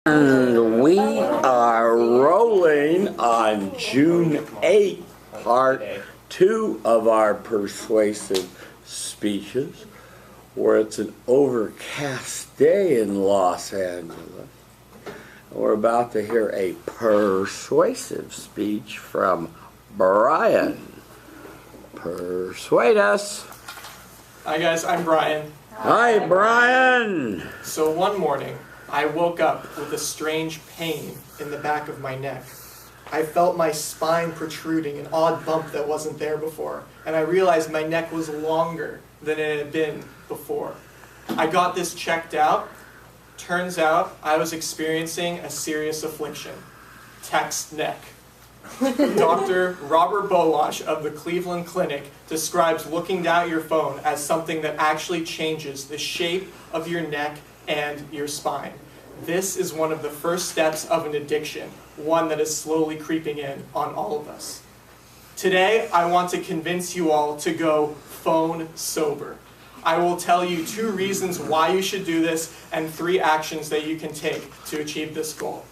And we are rolling on June 8th, part 2 of our persuasive speeches, where it's an overcast day in Los Angeles. We're about to hear a persuasive speech from Brian. Persuade us. Hi guys, I'm Brian. Hi, Brian. So one morning, I woke up with a strange pain in the back of my neck. I felt my spine protruding, an odd bump that wasn't there before, and I realized my neck was longer than it had been before. I got this checked out. Turns out I was experiencing a serious affliction, text neck. Dr. Robert Bolash of the Cleveland Clinic describes looking down at your phone as something that actually changes the shape of your neck and your spine. This is one of the first steps of an addiction, one that is slowly creeping in on all of us. Today, I want to convince you all to go phone sober. I will tell you 2 reasons why you should do this and 3 actions that you can take to achieve this goal.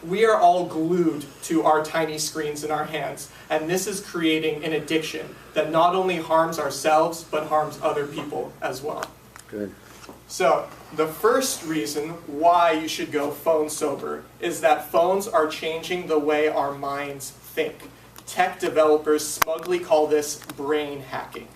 We are all glued to our tiny screens in our hands, and this is creating an addiction that not only harms ourselves, but harms other people as well. Good. So, the first reason why you should go phone sober is that phones are changing the way our minds think. Tech developers smugly call this brain hacking.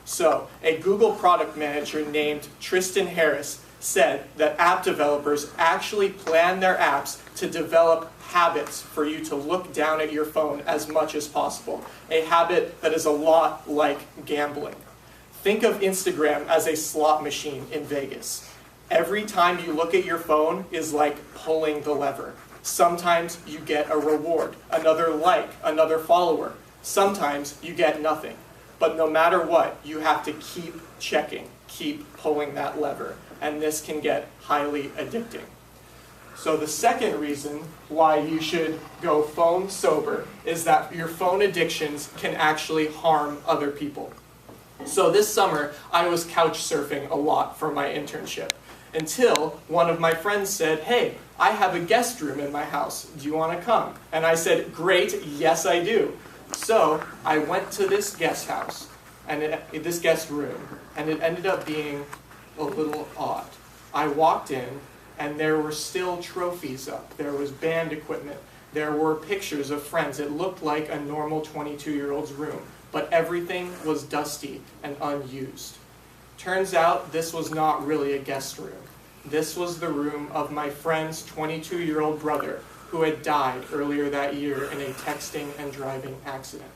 So, a Google product manager named Tristan Harris said that app developers actually plan their apps to develop habits for you to look down at your phone as much as possible. A habit that is a lot like gambling. Think of Instagram as a slot machine in Vegas. Every time you look at your phone is like pulling the lever. Sometimes you get a reward, another like, another follower. Sometimes you get nothing. But no matter what, you have to keep checking, keep pulling that lever. And this can get highly addicting. So the second reason why you should go phone sober is that your phone addictions can actually harm other people. So this summer, I was couch surfing a lot for my internship, until one of my friends said, "Hey, I have a guest room in my house. Do you want to come?" And I said, "Great, yes I do." So I went to this guest house, and this guest room, and it ended up being a little odd. I walked in, and there were still trophies up. There was band equipment. There were pictures of friends. It looked like a normal 22-year-old's room, but everything was dusty and unused. Turns out this was not really a guest room. This was the room of my friend's 22-year-old brother, who had died earlier that year in a texting and driving accident.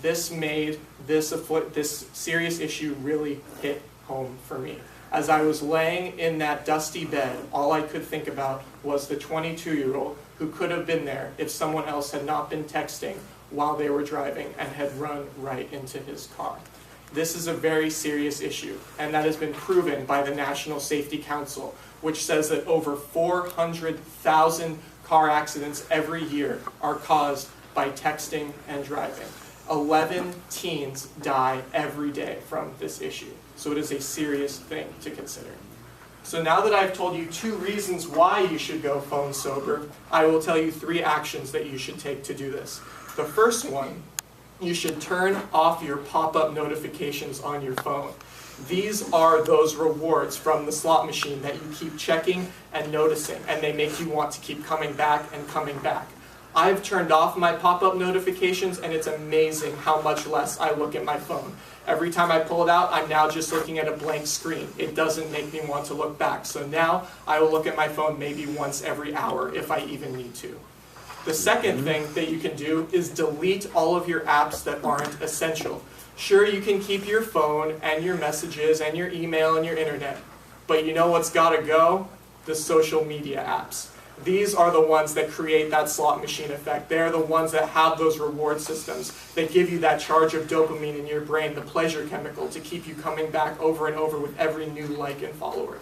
This made this serious issue really hit home for me. As I was laying in that dusty bed, all I could think about was the 22-year-old who could have been there if someone else had not been texting while they were driving and had run right into his car. This is a very serious issue, and that has been proven by the National Safety Council, which says that over 400,000 car accidents every year are caused by texting and driving. 11 teens die every day from this issue. So it is a serious thing to consider. So now that I've told you 2 reasons why you should go phone sober, I will tell you 3 actions that you should take to do this. The first one, you should turn off your pop-up notifications on your phone. These are those rewards from the slot machine that you keep checking and noticing, and they make you want to keep coming back and coming back. I've turned off my pop-up notifications, and it's amazing how much less I look at my phone. Every time I pull it out, I'm now just looking at a blank screen. It doesn't make me want to look back. So now I will look at my phone maybe once every hour if I even need to. The second thing that you can do is delete all of your apps that aren't essential. Sure, you can keep your phone and your messages and your email and your internet, but you know what's got to go? The social media apps. These are the ones that create that slot machine effect. They're the ones that have those reward systems. They give you that charge of dopamine in your brain, the pleasure chemical, to keep you coming back over and over with every new like and follower.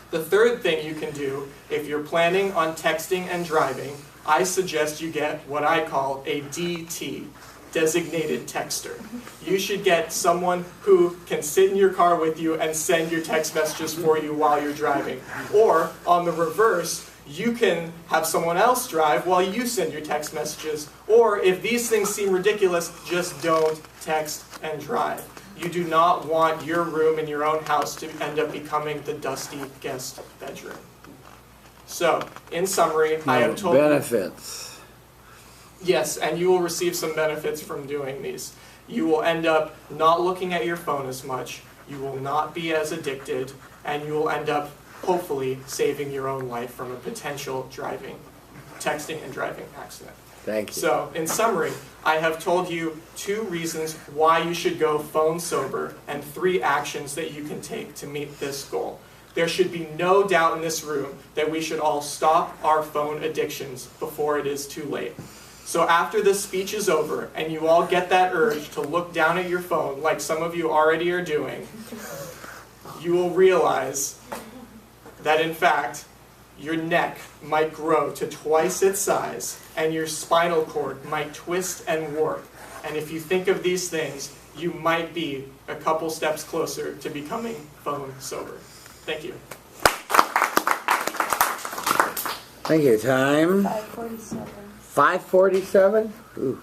The third thing you can do, if you're planning on texting and driving, I suggest you get what I call a DT, designated texter. You should get someone who can sit in your car with you and send your text messages for you while you're driving. Or, on the reverse, you can have someone else drive while you send your text messages. Or, if these things seem ridiculous, just don't text and drive. You do not want your room in your own house to end up becoming the dusty guest bedroom. So, in summary, I have told you... Benefits. Yes, and you will receive some benefits from doing these. You will end up not looking at your phone as much, you will not be as addicted, and you will end up, hopefully, saving your own life from a potential texting and driving accident. Thank you. So, in summary, I have told you 2 reasons why you should go phone sober and 3 actions that you can take to meet this goal. There should be no doubt in this room that we should all stop our phone addictions before it is too late. So after this speech is over and you all get that urge to look down at your phone, like some of you already are doing, you will realize that in fact, your neck might grow to twice its size and your spinal cord might twist and warp. And if you think of these things, you might be a couple steps closer to becoming phone sober. Thank you. Thank you. Time? 5:47. 5:47? Ooh.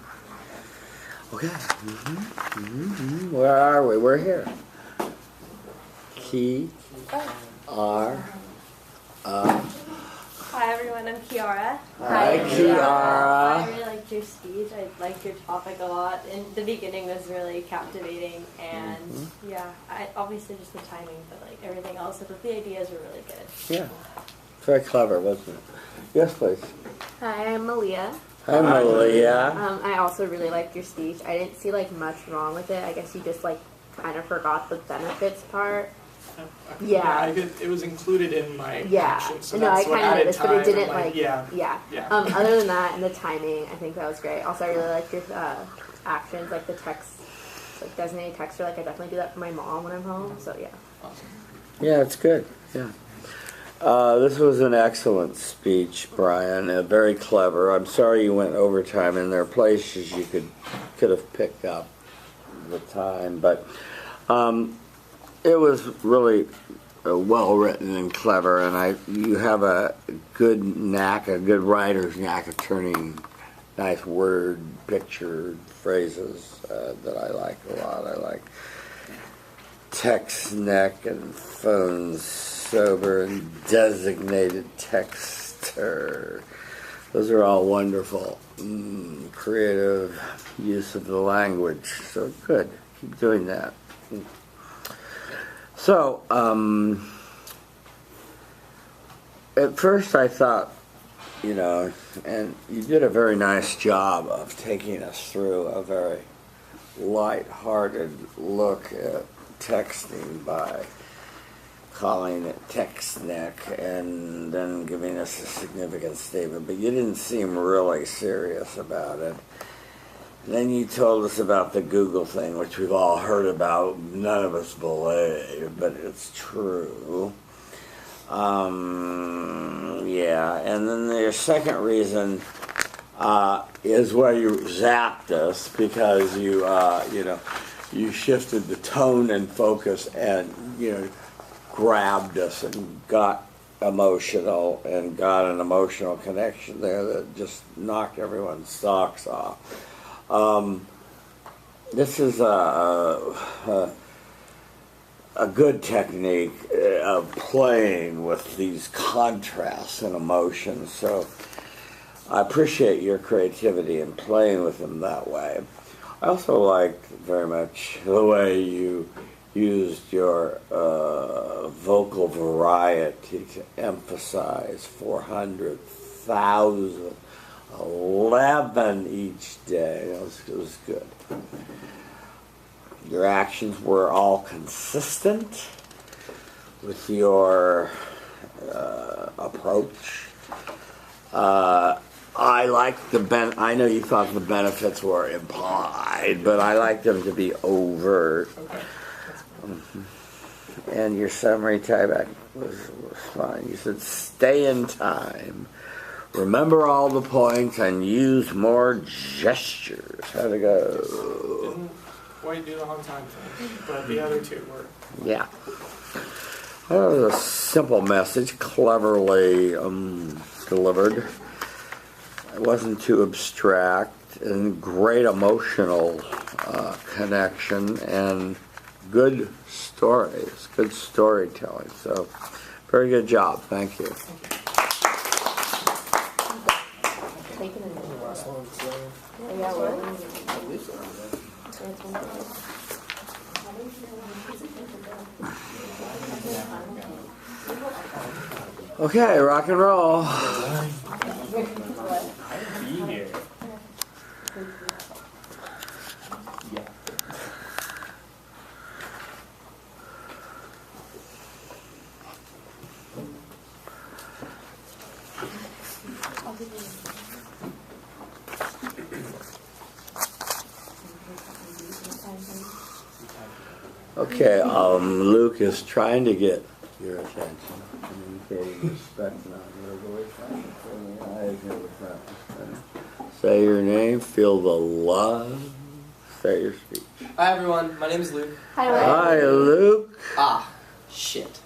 Okay. Where are we? We're here. Hi everyone, I'm Kiara. Hi, Kiara. I really liked your speech. I liked your topic a lot. And the beginning was really captivating, and yeah, obviously just the timing, but like everything else, but the ideas were really good. Yeah. Very clever, wasn't it? Yes, please. Hi, I'm Malia. Hi, Malia. I also really liked your speech. I didn't see like much wrong with it. I guess you just like kind of forgot the benefits part. Yeah. It was included in my Yeah. action, so No, that's I what kind of added noticed, time. but it didn't I'm like. Yeah. Other than that, and the timing, I think that was great. Also, I really liked your actions, like the text, like designated texter. Like I definitely do that for my mom when I'm home. So yeah. Awesome. Yeah, it's good. Yeah. This was an excellent speech, Brian. Very clever. I'm sorry you went overtime, and there are places you could have picked up the time, but it was really well written and clever. And you have a good writer's knack of turning nice word picture phrases that I like a lot. I like text neck and phones sober and designated texter. Those are all wonderful, creative use of the language. So good. Keep doing that. So, at first I thought, and you did a very nice job of taking us through a very light-hearted look at texting by calling it text neck and then giving us a significant statement, but you didn't seem really serious about it. And then you told us about the Google thing, which we've all heard about, none of us believe, but it's true. Yeah, and then the second reason is where you zapped us because you shifted the tone and focus and grabbed us and got emotional and got an emotional connection there that just knocked everyone's socks off. This is a good technique of playing with these contrasts and emotions. So I appreciate your creativity in playing with them that way. I also liked very much the way you used your vocal variety to emphasize 400,000, 11 each day. It was good. Your actions were all consistent with your approach. I liked I know you thought the benefits were implied, but I like them to be overt. Okay. And your summary tieback was fine. You said stay in time, Remember all the points and use more gestures. How'd it go? Didn't quite do the on time thing, but the other two were. Yeah. That was a simple message, cleverly delivered. It wasn't too abstract, and great emotional connection, and good stories, good storytelling. So, very good job. Thank you. Okay, rock and roll. Okay, Luke is trying to get your attention. Communicating respect, not verbally. In the eyes, never front. Say your name, feel the love. Say your speech. Hi everyone, my name is Luke. Hi, Luke. Hi, Luke. Shit.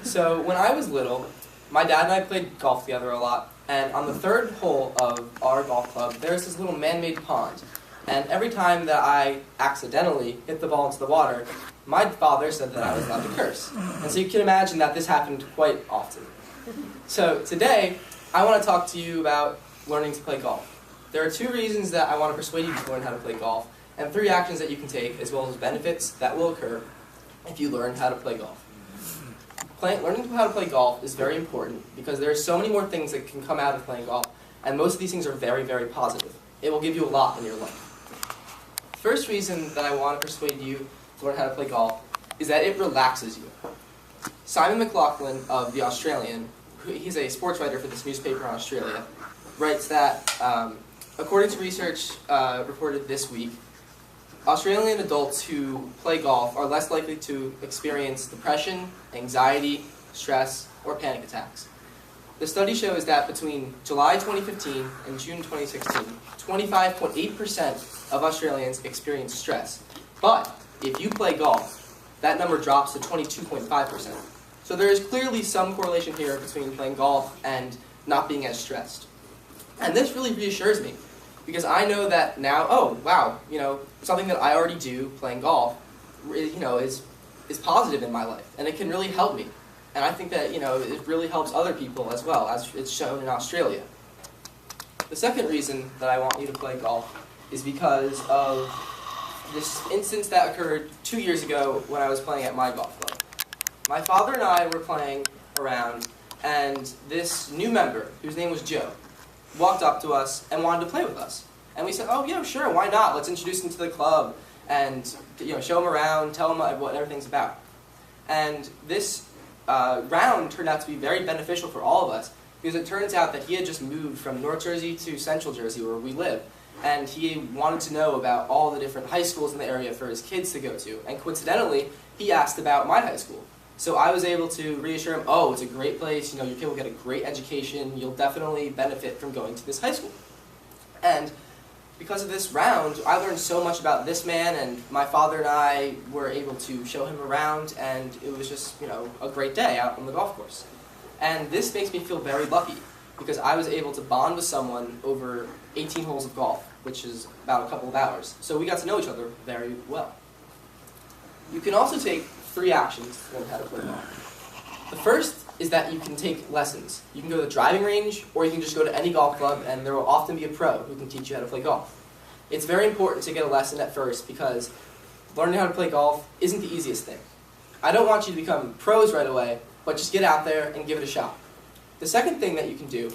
So when I was little, my dad and I played golf together a lot, and on the third hole of our golf club, there's this little man-made pond. And every time that I accidentally hit the ball into the water, my father said that I was allowed to curse. And so you can imagine that this happened quite often. So today, I want to talk to you about learning to play golf. There are 2 reasons that I want to persuade you to learn how to play golf, and 3 actions that you can take, as well as benefits that will occur if you learn how to play golf. Learning how to play golf is very important because there are so many more things that can come out of playing golf, and most of these things are very, very positive. It will give you a lot in your life. First reason that I want to persuade you to learn how to play golf is that it relaxes you. Simon McLaughlin of The Australian, he's a sports writer for this newspaper in Australia, writes that according to research reported this week, Australian adults who play golf are less likely to experience depression, anxiety, stress, or panic attacks. The study shows that between July 2015 and June 2016, 25.8% of Australians experience stress. But if you play golf, that number drops to 22.5%. So there is clearly some correlation here between playing golf and not being as stressed. And this really reassures me, because I know that now, oh, wow, something that I already do, playing golf, is positive in my life, and it can really help me. And I think that, it really helps other people as well, as it's shown in Australia. The second reason that I want you to play golf is because of this instance that occurred 2 years ago when I was playing at my golf club. My father and I were playing around, and this new member, whose name was Joe, walked up to us and wanted to play with us. And we said, oh, yeah, sure, why not? Let's introduce him to the club and show him around, tell him what everything's about. And this round turned out to be very beneficial for all of us, because it turns out that he had just moved from North Jersey to Central Jersey, where we live. And he wanted to know about all the different high schools in the area for his kids to go to. And coincidentally, he asked about my high school. So I was able to reassure him, oh, it's a great place, your kid will get a great education, you'll definitely benefit from going to this high school. And because of this round, I learned so much about this man, and my father and I were able to show him around, and it was just, a great day out on the golf course. And this makes me feel very lucky, because I was able to bond with someone over 18 holes of golf, which is about a couple of hours. So we got to know each other very well. You can also take 3 actions to learn how to play golf. The first is that you can take lessons. You can go to the driving range, or you can just go to any golf club, and there will often be a pro who can teach you how to play golf. It's very important to get a lesson at first, because learning how to play golf isn't the easiest thing. I don't want you to become pros right away, but just get out there and give it a shot. The second thing that you can do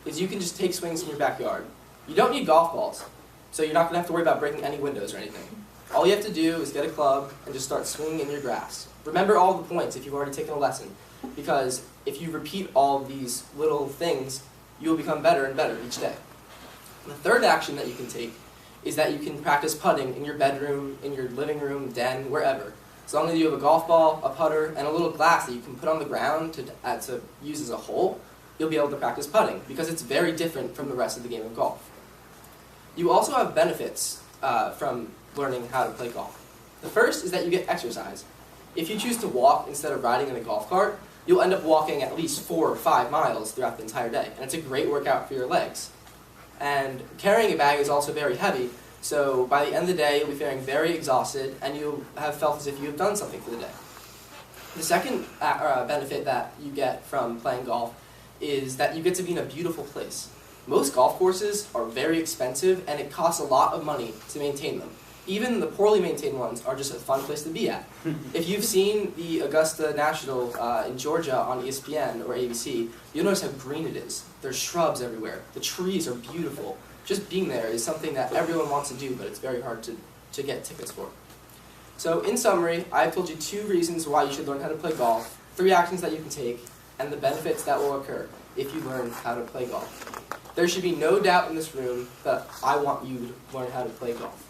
is you can just take swings in your backyard. You don't need golf balls, so you're not going to have to worry about breaking any windows or anything. All you have to do is get a club and just start swinging in your grass. Remember all the points if you've already taken a lesson, because if you repeat all of these little things, you'll become better and better each day. The third action that you can take is that you can practice putting in your bedroom, in your living room, den, wherever. As long as you have a golf ball, a putter, and a little glass that you can put on the ground to use as a hole, you'll be able to practice putting, because it's very different from the rest of the game of golf. You also have benefits from learning how to play golf. The first is that you get exercise. If you choose to walk instead of riding in a golf cart, you'll end up walking at least 4 or 5 miles throughout the entire day, and it's a great workout for your legs. And carrying a bag is also very heavy, so by the end of the day, you'll be feeling very exhausted, and you'll have felt as if you have done something for the day. The second benefit that you get from playing golf is that you get to be in a beautiful place. Most golf courses are very expensive, and it costs a lot of money to maintain them. Even the poorly maintained ones are just a fun place to be at. If you've seen the Augusta National in Georgia on ESPN or ABC, you'll notice how green it is. There's shrubs everywhere. The trees are beautiful. Just being there is something that everyone wants to do, but it's very hard to get tickets for. So in summary, I've told you 2 reasons why you should learn how to play golf, 3 actions that you can take, and the benefits that will occur if you learn how to play golf. There should be no doubt in this room that I want you to learn how to play golf.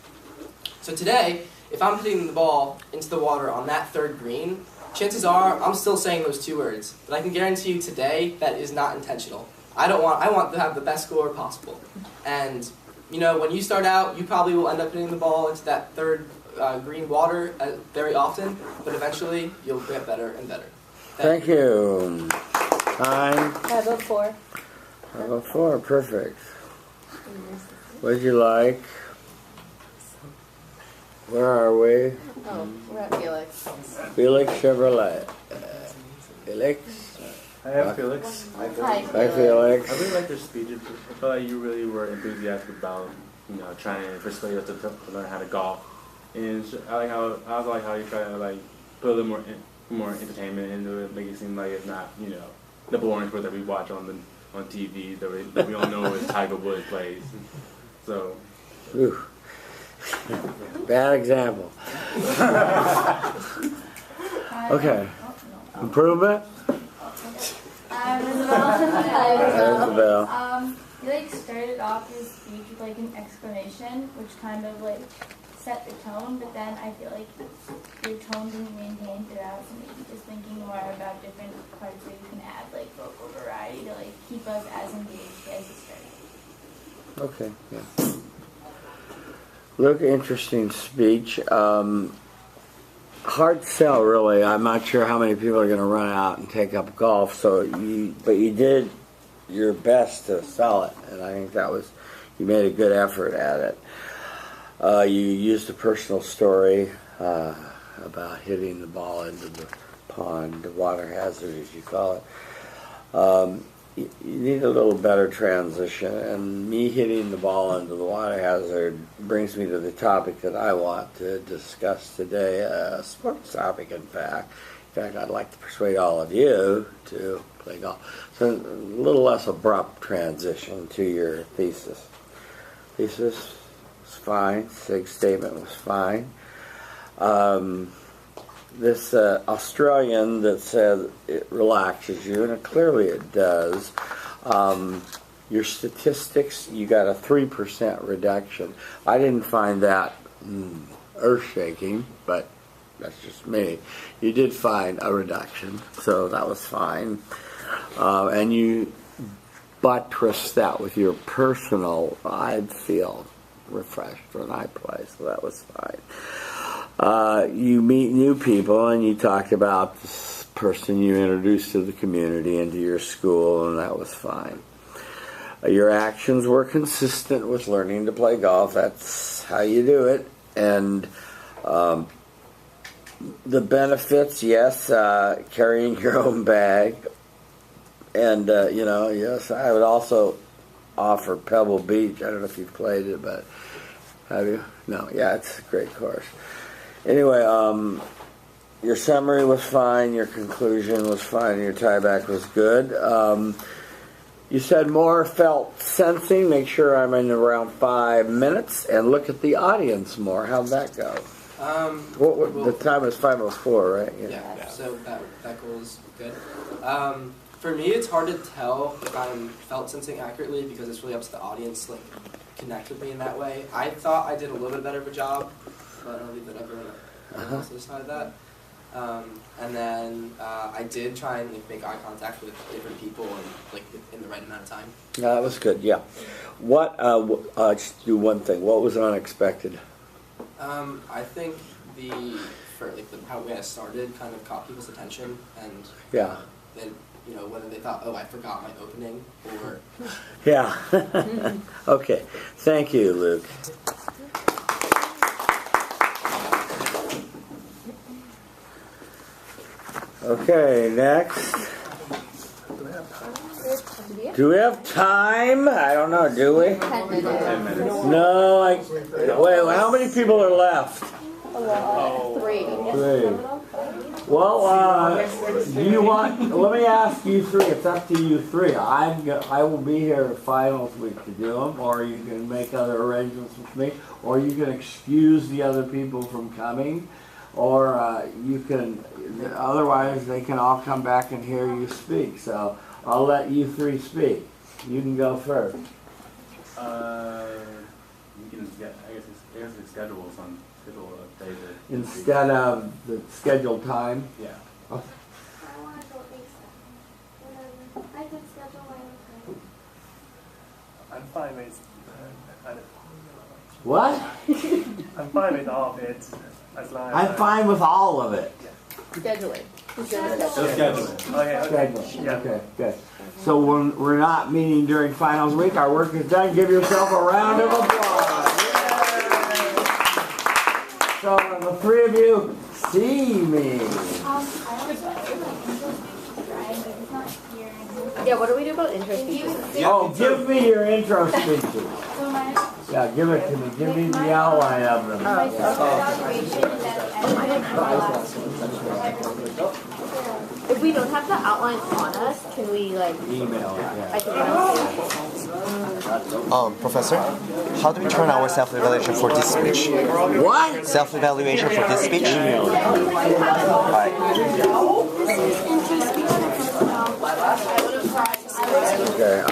So today, if I'm hitting the ball into the water on that 3rd green, chances are I'm still saying those 2 words. But I can guarantee you today that is not intentional. I want to have the best score possible. And you know, when you start out, you probably will end up hitting the ball into that 3rd green water very often, but eventually you'll get better and better. Thank you. Time. I vote 4. I vote 4. Perfect. What did you like? Where are we? Oh, we're at Felix. Felix Chevrolet. Felix. Hi, Felix. Hi, Hi, I Felix. really liked your speech. I felt like you really were enthusiastic about, trying to persuade us to learn how to golf. And I like how you try to put a little more entertainment into it, make it seem like it's not the boring sport that we watch on TV that we all know is Tiger Woods plays. So. Ooh. Bad example. Okay. Improvement? Isabel. You started off your speech with an exclamation, which kind of set the tone, but then I feel like your tone didn't maintain throughout, so maybe just thinking more about different parts where you can add vocal variety to keep us as engaged as you started. Okay, yeah. Look, interesting speech. Hard sell, really. I'm not sure how many people are going to run out and take up golf. But you did your best to sell it, and I think you made a good effort at it. You used a personal story about hitting the ball into the pond, the water hazard, as you call it. You need a little better transition, and me hitting the ball into the water hazard brings me to the topic that I want to discuss today, a sports topic, in fact. In fact, I'd like to persuade all of you to play golf. So a little less abrupt transition to your thesis. Thesis was fine. SIG statement was fine. This Australian that said it relaxes you, and clearly it does. Your statistics, you got a 3% reduction. I didn't find that earth-shaking, but that's just me. You did find a reduction, so that was fine. And you buttressed that with your personal, I'd feel refreshed when I play, so that was fine. You meet new people, and you talked about this person you introduced to the community and to your school, and that was fine. Your actions were consistent with learning to play golf. That's how you do it. And the benefits, yes, carrying your own bag. And, yes, I would also offer Pebble Beach. I don't know if you've played it, but have you? No, yeah, it's a great course. Anyway, your summary was fine, your conclusion was fine, your tieback was good. You said more felt sensing. Make sure I'm in around 5 minutes, and look at the audience more. How'd that go? The time was 5:04, right? Yeah. So that goal is good. For me, it's hard to tell if I'm felt sensing accurately because it's really up to the audience connect with me in that way. I thought I did a little bit better of a job, but I'll leave it up to everyone else to decide that. And then I did try and like, make eye contact with different people and like in the right amount of time. No, that was good. Yeah. What? Just do one thing. What was unexpected? I think how way I started kind of caught people's attention, and Yeah. then whether they thought, oh, I forgot my opening, or Yeah. Okay. Thank you, Luke. Okay, next. Do we have time? I don't know, do we? 10 minutes. 10 minutes. No, wait, how many people are left? 3. 3. Well, do you want, let me ask you 3, it's up to you 3. I will be here finals week to do them, or you can make other arrangements with me, or you can excuse the other people from coming, or you can, otherwise they can all come back and hear you speak. So I'll let you 3 speak. You can go first. We can get, I guess it's schedule a day that Instead of the scheduled time. Yeah. Okay. I want to go ASAP. Whatever. I can schedule my own time. I'm fine with What? I'm fine with all of it as long as I'm fine with all of it. Scheduling. Okay. Scheduling. Yeah. Okay, good. So we're not meeting during finals week. Our work is done. Give yourself a round of applause. So the 3 of you see me. Yeah, what do we do about intro speeches? Oh, give me your intro speeches. So my Yeah, give it to me. Give me the outline of them. evaluation is If we don't have the outline on us, can we like Email it, I yeah. can Professor, how do we turn our self-evaluation for this speech? What? Self-evaluation for this speech? Okay.